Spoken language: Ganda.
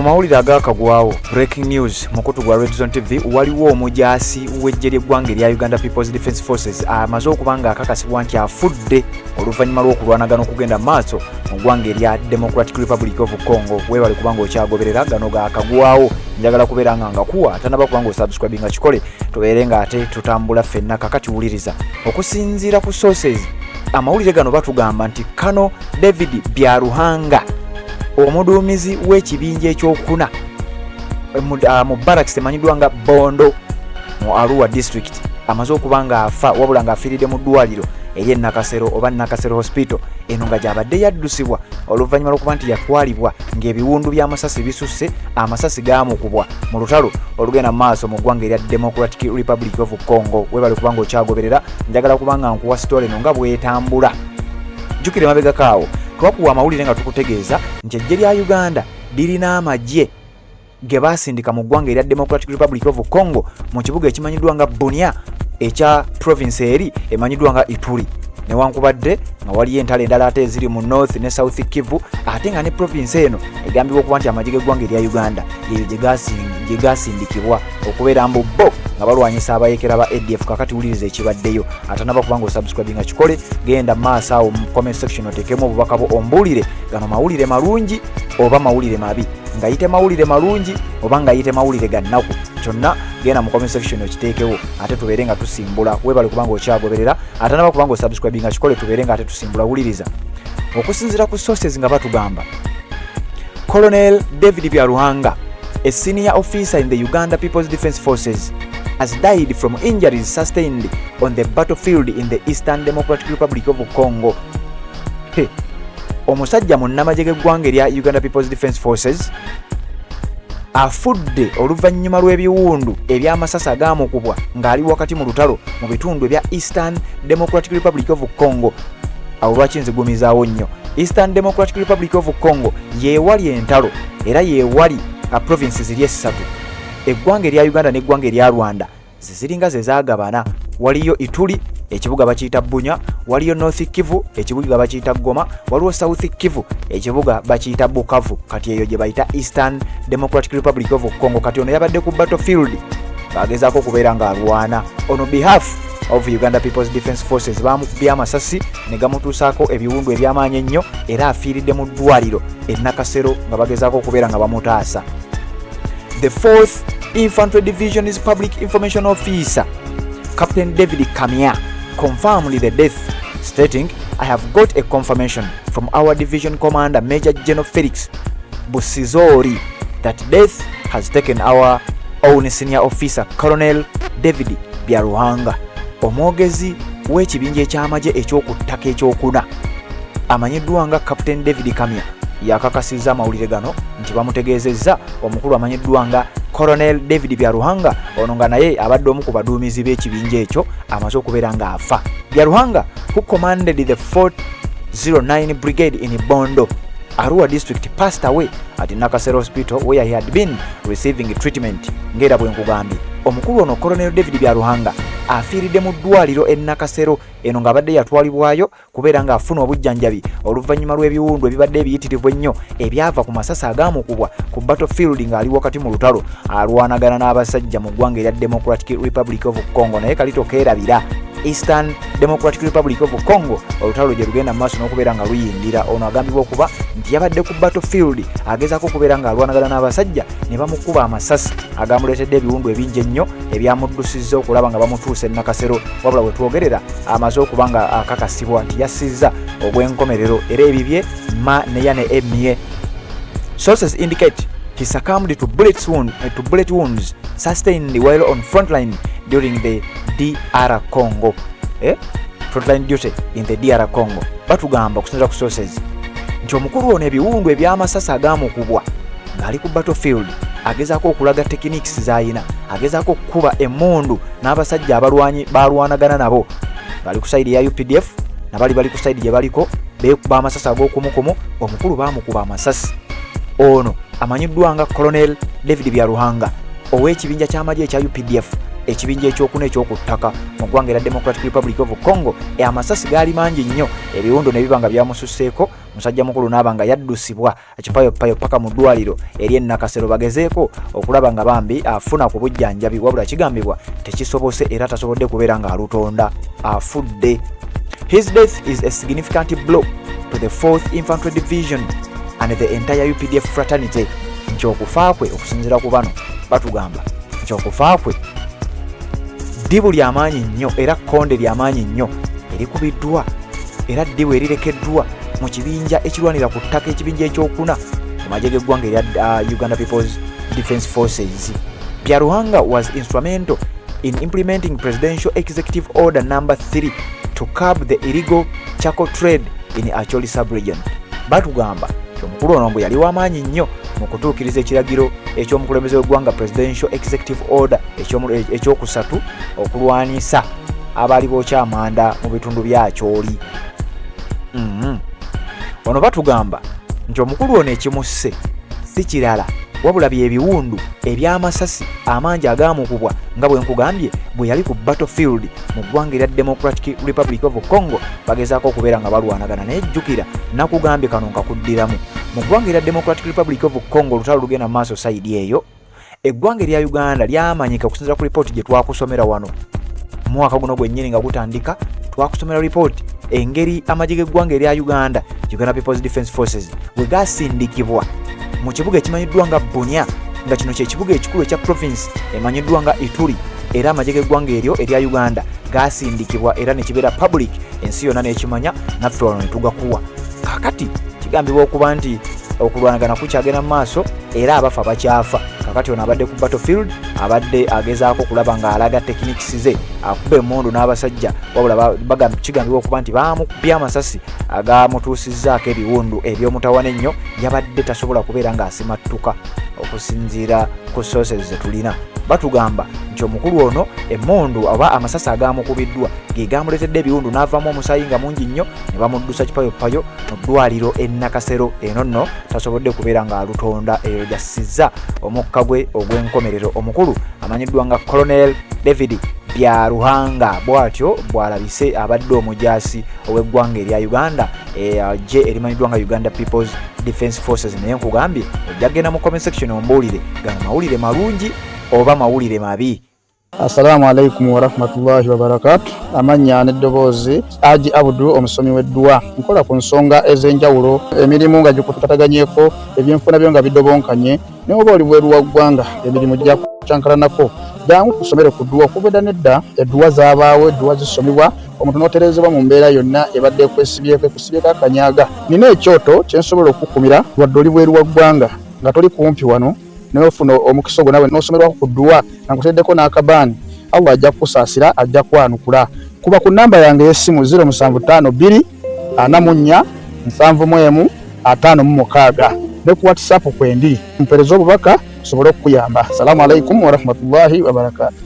mawulire agakagwawo breaking news mukutu gwa Red Zone TV waliwo omujaasi w'eggye ly'eggwanga erya Uganda People's Defence Forces amaze okuba nga akakasibwa nti afudde oluvannyuma lw'okulwanagana okugenda maaso mu ggwanga erya Democratic Republic of Congo weebale kubanga okyagoberera gano gaakagwawo njagala kubeera nga ngakuwa atanaba kubanga osubscribe nga kikole tubeere nga ate tutambula ffenna kakati wuliriza okusinziira ku sources amawulire gano batugamba nti Kano David Byaruhanga omuduumizi w'ekibinja ekyokuna mu barracks emanyiddwa nga Bondo mu Arua district amaze okuba nga afa wabula nga afiiridde mu ddwaliro ery'e Nakasero oba Nakasero hospital eno nga gyabadde yaddusibwa oluvannyuma lw'okuba nti yatwalibwa ng'ebiwundu by'amasasi bisusse amasasi gaamukubwa mu lutalo olugenda mu maaso mu ggwanga erya Democratic Republic of Congo weebale kubanga okyagoberera njagala kubanga nkuwa sitole eno nga bwetambula jjukire mabegakaawo twakuwa amawulire nga tukutegeeza nti eggye lya Uganda lirina amagye ge baasindika mu ggwanga erya Democratic Republic of Congo mu kibuga ekimanyiddwa nga Bunia ekya province eri emanyiddwa nga Ituri newankubadde nga waliyo entalo endala ate eziri mu North ne South Kivu ate nga ne province eno egambibwa okuba nti amagye g'eggwanga erya Uganda eyo gye gaasindikibwa okubeera mbu bo nga balwanyisa abayekera ba ADF kakati wuliriza ekibaddeyo atanaba kubanga osubscribe nga kikole genda maaso awo mu comment section otekemu obubaka bwo ombuulire gano mawulire malungi oba mawulire mabi ngayite mawulire malungi oba ngayite mawulire gannaku kyonna genda mu comment section okiteekewo ate tubeere nga tusimbula weebale kubanga okyagoberera atanaba kubanga osubscribe nga kikole tubeere nga ate tusimbula wuliriza okusinziira ku sources nga batugamba Colonel David Byaruhanga a senior officer in the Uganda People's Defence Forces has died from injuries sustained on the battlefield in the Eastern Democratic Republic of Congo. Omusajja munnamagye g'eggwanga erya Uganda People's Defence Forces afudde oluvannyuma lw'ebiwundu eby'amasasi agaamukubwa ng'ali wakati mu lutalo mu bitundu ebya Eastern Democratic Republic of Congo. Awo lwaki nzigumizaawo nnyo Eastern Democratic Republic of Congo yeewali entalo era yeewali provinces ziri essatu eggwanga erya Uganda n'eggwanga erya Rwanda ziringa ze zaagabana waliyo Ituri ekibuga bakiyita Bunya waliyo North Kivu ekibuga bakiyita Goma waliwo South Kivu ekibuga bakiyita Bukavu kati eyo gye bayita Eastern Democratic Republic of Congo kati ono yabadde ku battlefield bagezaako okubeera nga alwana on behalf of Uganda People's Defence Forces bamukubye amasasi ne gamutuusaako ebiwundu ebyamaanyi ennyo era afiiridde mu ddwaliro e Nakasero nga bagezaako okubeera nga bamutaasa. The 4th Infantry Division's Public Information Officer, Captain David Kamia, confirmed the death, stating, "I have got a confirmation from our division commander, Major General Felix Busizori, that death has taken our own senior officer, Colonel David Byaruhanga." Omwogezi w'ekibinja eky'amagye ekyokuttaka ekyokuna amanyiddwa nga Captain David Kamia yakakasizza amawulire gano nti bamutegeezezza omukulu amanyiddwa nga Colonel David Byaruhanga ono nga naye abadde omu ku baduumizi b'ekibinja ekyo amaze okubeera nga afa. Byaruhanga, who commanded the 409 Brigade in Bondo, Arua district, passed away at Nakasero hospital where he had been receiving treatment. Ngera bwe nkugambye omukulu ono Colonel David Byaruhanga afiiridde mu ddwaliro e Nakasero eno ng'abadde yatwalibwayo kubeera ng'afuna obujjanjabi oluvannyuma lw'ebiwundu ebibadde ebiyitirivu ennyo ebyava ku masasi agaamukubwa ku battlefield ng'ali wakati mu lutalo alwanagana n'abasajja mu ggwanga erya Democratic Republic of Congo naye kalito keerabira Eastern Democratic Republic of Congo olutalo gye lugenda mu maaso n'okubeera nga luyindira ono agambibwa okuba nti yabadde ku battlefield agezaako okubeera ng'alwanagana n'abasajja ne bamukuba amasasi agamuleetedde ebiwundu ebingi ennyo ebyamuddusizza okulaba nga bamutuusa e Nakasero wabula bwe twogerera amaze okuba nga akakasibwa nti yassizza ogw'enkomerero era ebibye ma neya ne emye. Sources indicate he succumbed to bullet wounds sustained while on frontline during the DR Congo. Frontline duty in the DR Congo. Batugamba okusinziira ku sources nti omukulu ono ebiwundu eby'amasasi agaamukubwa ng'ali ku battlefield agezaako okulaga techniques z'ayina agezaako okukuba emmundu n'abasajja abalwanyi balwanagana nabo bali ku side ya UPDF nabali bali ku side gye baliko beekuba amasasi ag'okumukumu omukulu baamukuba amasasi. Ono amanyiddwa nga Colonel David Byaruhanga ow'ekibinja ky'amagye ekya UPDF ekibinja ekyokuna ekyokuttaka mu ggwanga erya Democratic Republic of Congo. Amasasi gaali mangi nnyo, ebiwundu ne biba nga byamususseeko. Musajja mukulu n'aba nga yaddusibwa kipayopayo paka mu ddwaliro eri Nakasero bagezeeko okulaba nga bambi afuna ku bujjanjabi, wabula kigambibwa tekisobose era tasobodde kubeera nga alutonda, afudde. His death is a significant blow to the 4th Infantry Division and the entire UPDF fraternity. Nky'okufa kwe okusinziira ku bano batugamba nky'okufa kwe ddibu ly'amaanyi nnyo era kkonde ly'amaanyi nnyo erikubiddwa era ddibu erirekeddwa mu kibinja ekirwanira ku ttaka, ekibinja ekyokuna mu magye g'eggwanga erya Uganda People's Defence Forces. Byaruhanga was instrumental in implementing Presidential Executive Order number 3 to curb the illegal charcoal trade in Acholi sub-region. Batugamba omukulu ono mbu yali w'amaanyi nnyo mu kutuukiriza ekiragiro eky'omukulembeze w'eggwanga Presidential Executive Order ekyokusatu okulwanisa abaali bokyamanda mu bitundu bya Acholi. Ono batugamba nti omukulu ono ekimusse si kirala wabula by'ebiwundu eby'amasasi amangi agaamukubwa nga bwe nkugambye bwe yali ku battlefield mu ggwanga erya Democratic Republic of Congo bagezaako okubeera nga balwanagana. Naye jjukira nakugambye kano nkakuddiramu mu ggwanga erya Democratic Republic of Congo olutalo lugenda mu maaso sayidi eyo, eggwanga erya Uganda lyamanyika okusinziira ku lipooti gye twakusomera wano mu mwaka guno gwennyini nga gutandika. Twakusomera lipooti engeri amagye g'eggwanga erya Uganda People's Defence Forces bwe gasindikibwa mu kibuga ekimanyiddwa nga Bunia, nga kino kye kibuga ekikulu ekya province emanyiddwa nga Ituri, era amagye g'eggwanga eryo erya Uganda gasindikibwa era ne kibeera public, ensi yonna n'ekimanya, naffe wano ne tugakuwa. Kakati kigambibwa okuba nti okulwanagana kukyagenda mu maaso era abafa bakyafa. Kakati ono abadde ku battlefield, abadde agezaako okulaba ng'alaga techniques ze, akuba emmundu n'abasajja, wabula kigambibwa okuba nti baamukubye amasasi agamutuusizzaako ebiwundu eby'omutawana ennyo, yabadde tasobola kubeera ng'asimattuka okusinziira ku sources ze tulina. Batugamba nti omukulu ono emmundu oba amasasi agamukubiddwa ge gamuleetedde ebiwundu n'avaamu omusaayi nga mungi nnyo, ne bamuddusa kipayopayo mu ddwaliro Nakasero. Eno nno tasobodde kubeera ng'alutonda, eyo jassizza omukka gwe ogw'enkomerero. Omukulu amanyiddwa nga Colonel David Byaruhanga, bw'atyo bw'alabise abadde omujaasi ow'eggwanga erya Uganda gye erimanyiddwa nga Uganda People's Defence Forces. Naye nkugambye ojja kgenda mu comment section ombuulire gano mawulire malungi oba mawulire mabi. Assalamu alaikum wa rahmatullahi wa barakatuh. Amanya n'eddoboozi Haji Abdu omusomi w'eddua. Nkola ku nsonga ez'enjawulo, emirimu nga gikutataganyeko, ebyenfuna byo nga bidobonkanye, ne oba oli bweru wa ggwanga emirimu gya kucankalanako. Jangu tusomere ku ddua. Okubeda nedda eddua zaabaawo, eddua zisomibwa omuntu n'oterezebwa mu mbeera yonna ebadde kwesibyeko akanyaaga. Nina ekyoto kye nsobola okukumira wadde oli bweru wa ggwanga nga toli kumpi wano, n'ofuna omukisa ogwo nawe n'osomerwako ku ddua nga nkuteddeko n'akabaani. Allah ajja kukusaasira, ajja kwanukula. Kuba ku nnamba yange y'essimu 0752 44 71 56 ne ku WhatsApp kwendi mpereza obubaka osobole okukuyamba. Assalamu alaikum wa rahmatullahi wa barakatuh.